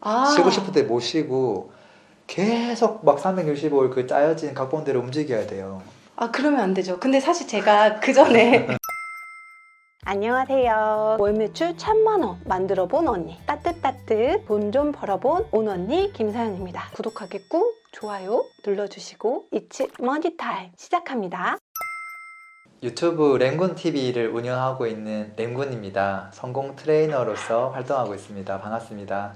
쉬고 아, 싶을 때 못 쉬고 계속 막 365일 그 짜여진 각본대로 움직여야 돼요. 그러면 안 되죠. 근데 사실 제가 그 전에 안녕하세요. 월 매출 1000만 원 만들어 본 언니. 따뜻따뜻 돈 좀 벌어본 온 언니 김사연입니다. 구독하기 꾹, 좋아요 눌러주시고 It's Money Time 시작합니다. 유튜브 램군 TV를 운영하고 있는 램군입니다. 성공 트레이너로서 활동하고 있습니다. 반갑습니다.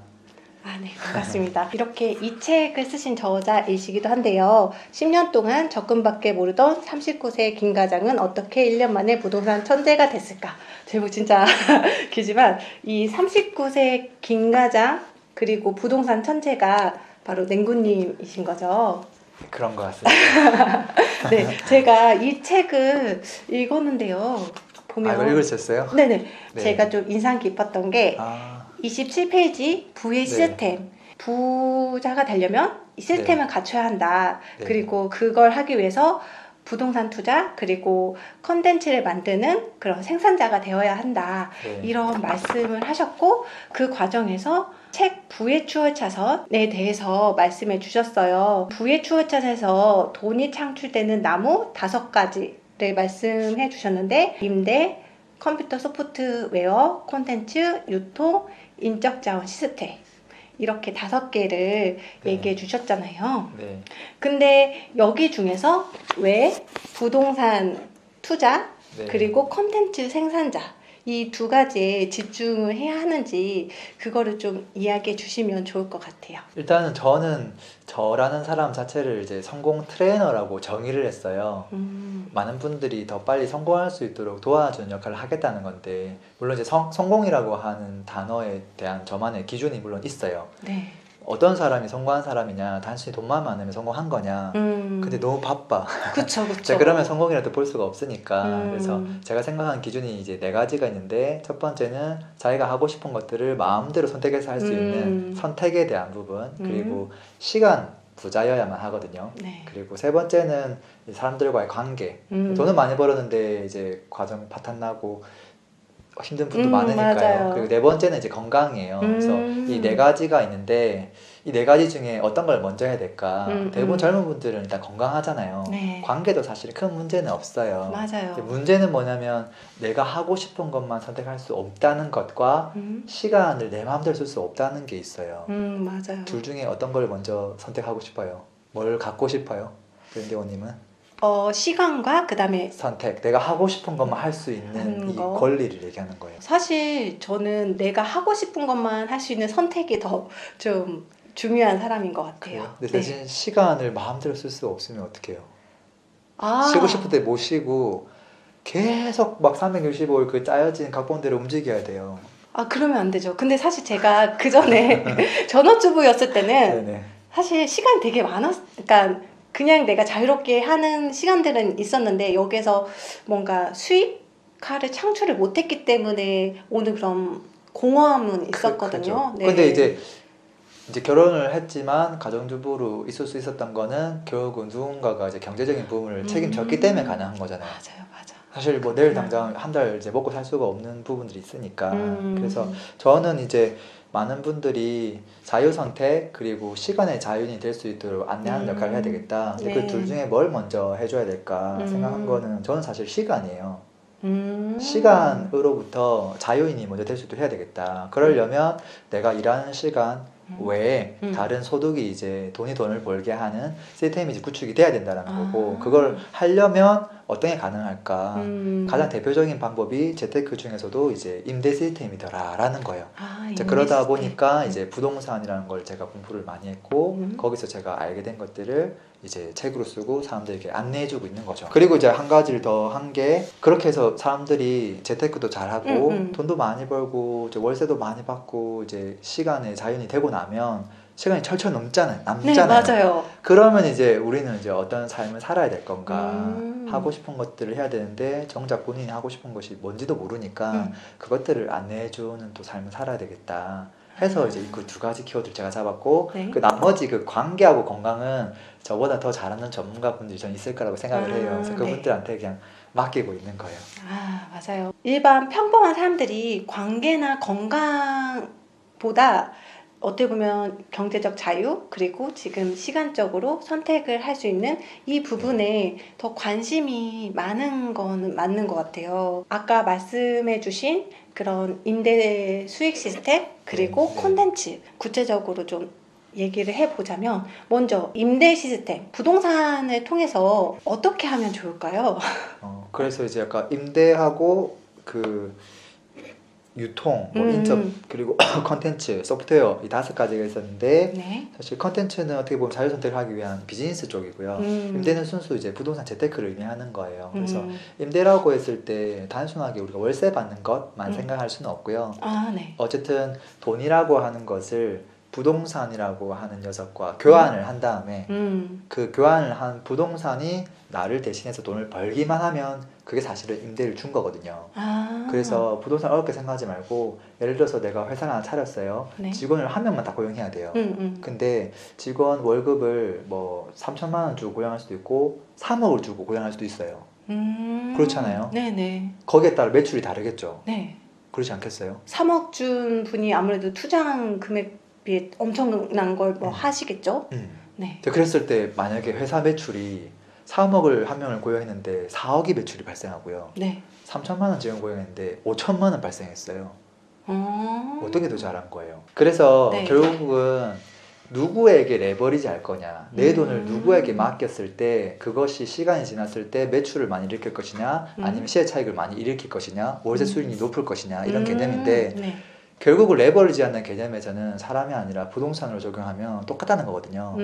네, 반갑습니다. 이렇게 이 책을 쓰신 저자이시기도 한데요. 10년 동안 적금밖에 모르던 39세 김 과장은 어떻게 1년 만에 부동산 천재가 됐을까? 제목 진짜 길지만 이 39세 김 과장 그리고 부동산 천재가 바로 냉구님이신 거죠. 그런 것 같습니다. 네, 제가 이 책을 읽었는데요. 보면 이걸 읽으셨어요? 네네, 네. 제가 좀 인상 깊었던 게 27페이지 부의 네. 시스템. 부자가 되려면 이 시스템을 갖춰야 한다. 네. 그리고 그걸 하기 위해서 부동산 투자 그리고 컨텐츠를 만드는 그런 생산자가 되어야 한다. 네. 이런 말씀을 하셨고 그 과정에서 책 부의 추월 차선에 대해서 말씀해 주셨어요. 부의 추월 차선에서 돈이 창출되는 나무 5가지를 말씀해 주셨는데 임대, 컴퓨터 소프트웨어, 콘텐츠, 유통, 인적 자원 시스템 이렇게 5개를 네. 얘기해 주셨잖아요. 네. 근데 여기 중에서 왜 부동산 투자 네. 그리고 콘텐츠 생산자 이 2가지에 집중을 해야 하는지 그거를 좀 이야기해 주시면 좋을 것 같아요. 일단은 저는 저라는 사람 자체를 이제 성공 트레이너라고 정의를 했어요. 많은 분들이 더 빨리 성공할 수 있도록 도와주는 역할을 하겠다는 건데, 물론 이제 성공이라고 하는 단어에 대한 저만의 기준이 물론 있어요. 네. 어떤 사람이 성공한 사람이냐, 단순히 돈만 많으면 성공한 거냐. 근데 너무 바빠. 그쵸. 제가 그러면 성공이라도 볼 수가 없으니까. 그래서 음. 제가 생각하는 기준이 이제 4가지가 있는데, 첫 번째는 자기가 하고 싶은 것들을 마음대로 선택해서 할 수 있는 선택에 대한 부분, 그리고 시간 부자여야만 하거든요. 네. 그리고 3번째는 사람들과의 관계. 돈은 많이 벌었는데 이제 과정 파탄나고 힘든 분도 많으니까요. 맞아요. 그리고 4번째는 이제 건강이에요. 그래서 이 4가지가 있는데, 이 4가지 중에 어떤 걸 먼저 해야 될까? 대부분 젊은 분들은 일단 건강하잖아요. 네. 관계도 사실 큰 문제는 없어요. 맞아요. 근데 문제는 뭐냐면 내가 하고 싶은 것만 선택할 수 없다는 것과 시간을 내 마음대로 쓸 수 없다는 게 있어요. 맞아요. 둘 중에 어떤 걸 먼저 선택하고 싶어요? 뭘 갖고 싶어요? 밴디오님은? 시간과 그다음에 선택. 내가 하고 싶은 것만 할 수 있는 하는 이 거. 권리를 얘기하는 거예요. 사실 저는 내가 하고 싶은 것만 할 수 있는 선택이 더 좀 중요한 사람인 것 같아요. 그래요? 근데 대신 시간을 마음대로 쓸 수 없으면 어떡해요? 아, 쉬고 싶을 때 못 쉬고 계속 막 365일 그 짜여진 각본대로 움직여야 돼요. 그러면 안 되죠. 근데 사실 제가 그 전에 전업주부였을 때는 네네. 사실 시간이 되게 그러니까 그냥 내가 자유롭게 하는 시간들은 있었는데 여기서 뭔가 수익화를 창출을 못했기 때문에 오는 그런 공허함은 있었거든요. 그죠. 근데 이제 결혼을 했지만 가정주부로 있을 수 있었던 거는 결국은 누군가가 이제 경제적인 부분을 책임졌기 때문에 가능한 거잖아요. 맞아. 사실 뭐 내일 당장 한 달 이제 먹고 살 수가 없는 부분들이 있으니까. 그래서 음. 저는 이제 많은 분들이 자유선택 그리고 시간의 자유인이 될 수 있도록 안내하는 역할을 해야 되겠다. 근데 네. 그 둘 중에 뭘 먼저 해줘야 될까 생각한 거는 저는 사실 시간이에요. 시간으로부터 자유인이 먼저 될 수 있도록 해야 되겠다. 그러려면 내가 일하는 시간 외에 다른 소득이 이제 돈을 벌게 하는 시스템이 이제 구축이 돼야 된다는 거고, 그걸 하려면 어떤 게 가능할까? 가장 대표적인 방법이 재테크 중에서도 이제 임대 시스템이더라라는 거예요. 이제 그러다 보니까 이제 부동산이라는 걸 제가 공부를 많이 했고, 거기서 제가 알게 된 것들을 이제 책으로 쓰고 사람들에게 안내해주고 있는 거죠. 그리고 이제 한 가지를 더 한 게, 그렇게 해서 사람들이 재테크도 잘하고 돈도 많이 벌고 이제 월세도 많이 받고 이제 시간의 자연이 되고 나면 시간이 철철 남잖아요. 네, 맞아요. 그러면 이제 우리는 이제 어떤 삶을 살아야 될 건가, 하고 싶은 것들을 해야 되는데 정작 본인이 하고 싶은 것이 뭔지도 모르니까 그것들을 안내해주는 또 삶을 살아야 되겠다 해서 이제 그 2가지 키워드를 제가 잡았고, 네. 그 나머지 그 관계하고 건강은 저보다 더 잘하는 전문가분들이 전 있을 거라고 생각을 해요. 그래서 그분들한테 그냥 맡기고 있는 거예요. 맞아요. 일반 평범한 사람들이 관계나 건강보다 어떻게 보면 경제적 자유 그리고 지금 시간적으로 선택을 할 수 있는 이 부분에 더 관심이 많은 거는 맞는 것 같아요. 아까 말씀해 주신 그런 임대 수익 시스템 그리고 네. 콘텐츠 구체적으로 좀 얘기를 해보자면 먼저 임대 시스템 부동산을 통해서 어떻게 하면 좋을까요? 그래서 이제 약간 임대하고 그 유통, 뭐 인접 그리고 컨텐츠, 소프트웨어 이 5가지가 있었는데 네. 사실 컨텐츠는 어떻게 보면 자유 선택을 하기 위한 비즈니스 쪽이고요. 임대는 순수 이제 부동산 재테크를 의미하는 거예요. 그래서 임대라고 했을 때 단순하게 우리가 월세 받는 것만 생각할 수는 없고요. 아, 네. 어쨌든 돈이라고 하는 것을 부동산이라고 하는 녀석과 교환을 한 다음에 그 교환을 한 부동산이 나를 대신해서 돈을 벌기만 하면 그게 사실은 임대를 준 거거든요. 아. 그래서 부동산 어렵게 생각하지 말고 예를 들어서 내가 회사를 하나 차렸어요. 네. 직원을 한 명만 다 고용해야 돼요. 음. 근데 직원 월급을 뭐 3천만 원 주고 고용할 수도 있고 3억을 주고 고용할 수도 있어요. 그렇잖아요. 네네. 거기에 따라 매출이 다르겠죠. 네. 그렇지 않겠어요? 3억 준 분이 아무래도 투자한 금액비에 엄청난 걸 뭐 하시겠죠? 네. 그랬을 때 만약에 회사 매출이 3억을 한 명을 고용했는데 4억이 매출이 발생하고요. 네. 3천만 원 직원 고용했는데 5천만 원 발생했어요. 어. 어떤 게 더 잘한 거예요? 그래서 네. 결국은 누구에게 레버리지 할 거냐, 내 돈을 음. 누구에게 맡겼을 때 그것이 시간이 지났을 때 매출을 많이 일으킬 것이냐, 아니면 시세 차익을 많이 일으킬 것이냐, 월세 수익이 높을 것이냐 이런 개념인데 네. 결국은 레버리지 하는 개념에서는 사람이 아니라 부동산으로 적용하면 똑같다는 거거든요.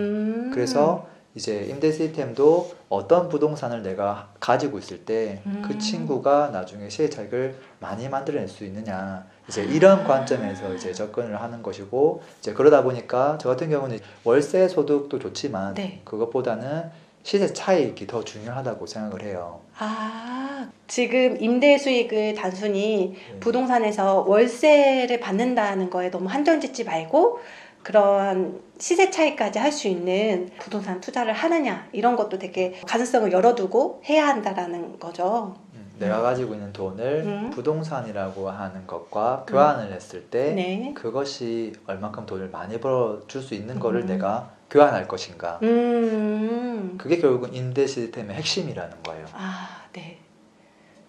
그래서 이제 임대 시스템도 어떤 부동산을 내가 가지고 있을 때 그 친구가 나중에 시세 차익을 많이 만들어낼 수 있느냐, 이제 이런 관점에서 이제 접근을 하는 것이고, 이제 그러다 보니까 저 같은 경우는 월세 소득도 좋지만 네. 그것보다는 시세 차익이 더 중요하다고 생각을 해요. 아, 지금 임대 수익을 단순히 네. 부동산에서 월세를 받는다는 거에 너무 한정 짓지 말고 그런 시세 차익까지 할 수 있는 부동산 투자를 하느냐 이런 것도 되게 가능성을 열어두고 해야 한다라는 거죠. 내가 가지고 있는 돈을 부동산이라고 하는 것과 교환을 했을 때 네. 그것이 얼만큼 돈을 많이 벌어줄 수 있는 거를 내가 교환할 것인가, 그게 결국은 임대 시스템의 핵심이라는 거예요. 아, 네.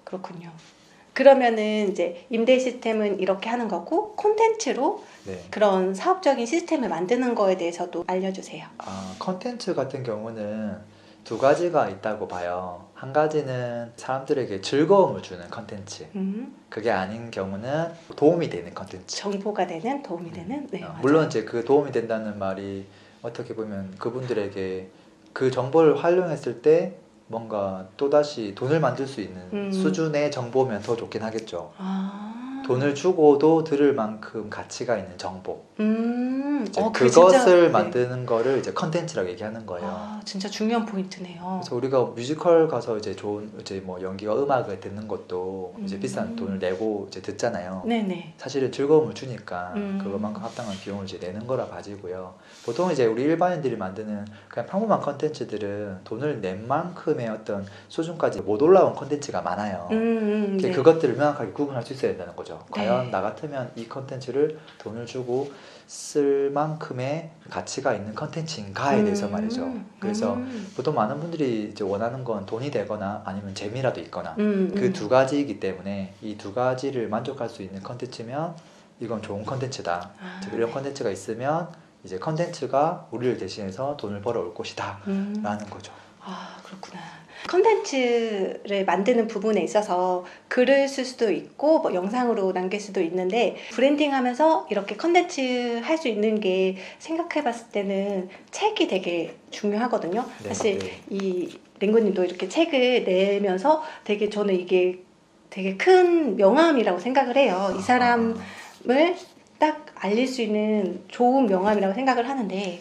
그렇군요. 그러면은 이제 임대 시스템은 이렇게 하는 거고 콘텐츠로 네. 그런 사업적인 시스템을 만드는 거에 대해서도 알려주세요. 컨텐츠 같은 경우는 2가지가 있다고 봐요. 한 가지는 사람들에게 즐거움을 주는 컨텐츠, 그게 아닌 경우는 도움이 되는 컨텐츠. 정보가 되는 도움이 되는. 네, 맞아요. 물론 이제 그 도움이 된다는 말이 어떻게 보면 그분들에게 그 정보를 활용했을 때 뭔가 또다시 돈을 만들 수 있는 수준의 정보면 더 좋긴 하겠죠. 돈을 주고도 들을 만큼 가치가 있는 정보. 이제 그게 그것을 진짜, 만드는 거를 이제 컨텐츠라고 얘기하는 거예요. 아, 진짜 중요한 포인트네요. 그래서 우리가 뮤지컬 가서 이제 좋은 이제 뭐 연기와 음악을 듣는 것도 이제 비싼 돈을 내고 이제 듣잖아요. 네네. 사실은 즐거움을 주니까 그것만큼 합당한 비용을 이제 내는 거라 가지고요. 보통 이제 우리 일반인들이 만드는 그냥 평범한 컨텐츠들은 돈을 낸 만큼의 어떤 수준까지 못 올라온 컨텐츠가 많아요. 네. 그것들을 명확하게 구분할 수 있어야 된다는 거죠. 과연 네. 나 같으면 이 컨텐츠를 돈을 주고 쓸 만큼의 가치가 있는 컨텐츠인가에 대해서 말이죠. 그래서 보통 많은 분들이 이제 원하는 건 돈이 되거나 아니면 재미라도 있거나 그 2가지이기 때문에 이 2가지를 만족할 수 있는 컨텐츠면 이건 좋은 컨텐츠다. 이런 컨텐츠가 있으면 이제 컨텐츠가 우리를 대신해서 돈을 벌어올 것이다 라는 거죠. 아, 그렇구나. 컨텐츠를 만드는 부분에 있어서 글을 쓸 수도 있고 뭐 영상으로 남길 수도 있는데 브랜딩하면서 이렇게 컨텐츠 할 수 있는 게 생각해봤을 때는 책이 되게 중요하거든요. 네, 사실 네. 이 랭고님도 이렇게 책을 내면서 되게 저는 이게 되게 큰 명함이라고 생각을 해요. 이 사람을 딱 알릴 수 있는 좋은 명함이라고 생각을 하는데 네.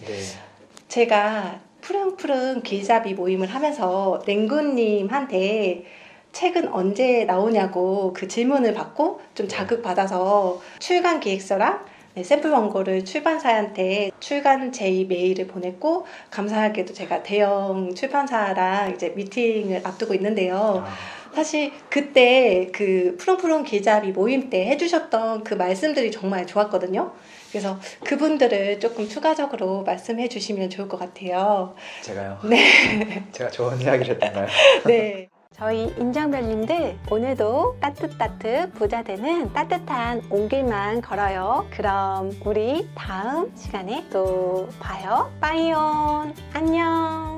제가 푸른푸른 길잡이 모임을 하면서 랭구님한테 책은 언제 나오냐고 그 질문을 받고 좀 자극받아서 출간 기획서랑 샘플 원고를 출판사한테 출간 제의 메일을 보냈고, 감사하게도 제가 대형 출판사랑 이제 미팅을 앞두고 있는데요. 사실 그때 그 푸른푸른 길잡이 모임 때 해주셨던 그 말씀들이 정말 좋았거든요. 그래서 그분들을 조금 추가적으로 말씀해 주시면 좋을 것 같아요. 제가요. 네. 제가 좋은 이야기를 했던가요? 네. 저희 인정별님들 오늘도 따뜻따뜻 부자 되는 따뜻한 온길만 걸어요. 그럼 우리 다음 시간에 또 봐요. 빠이온. 안녕.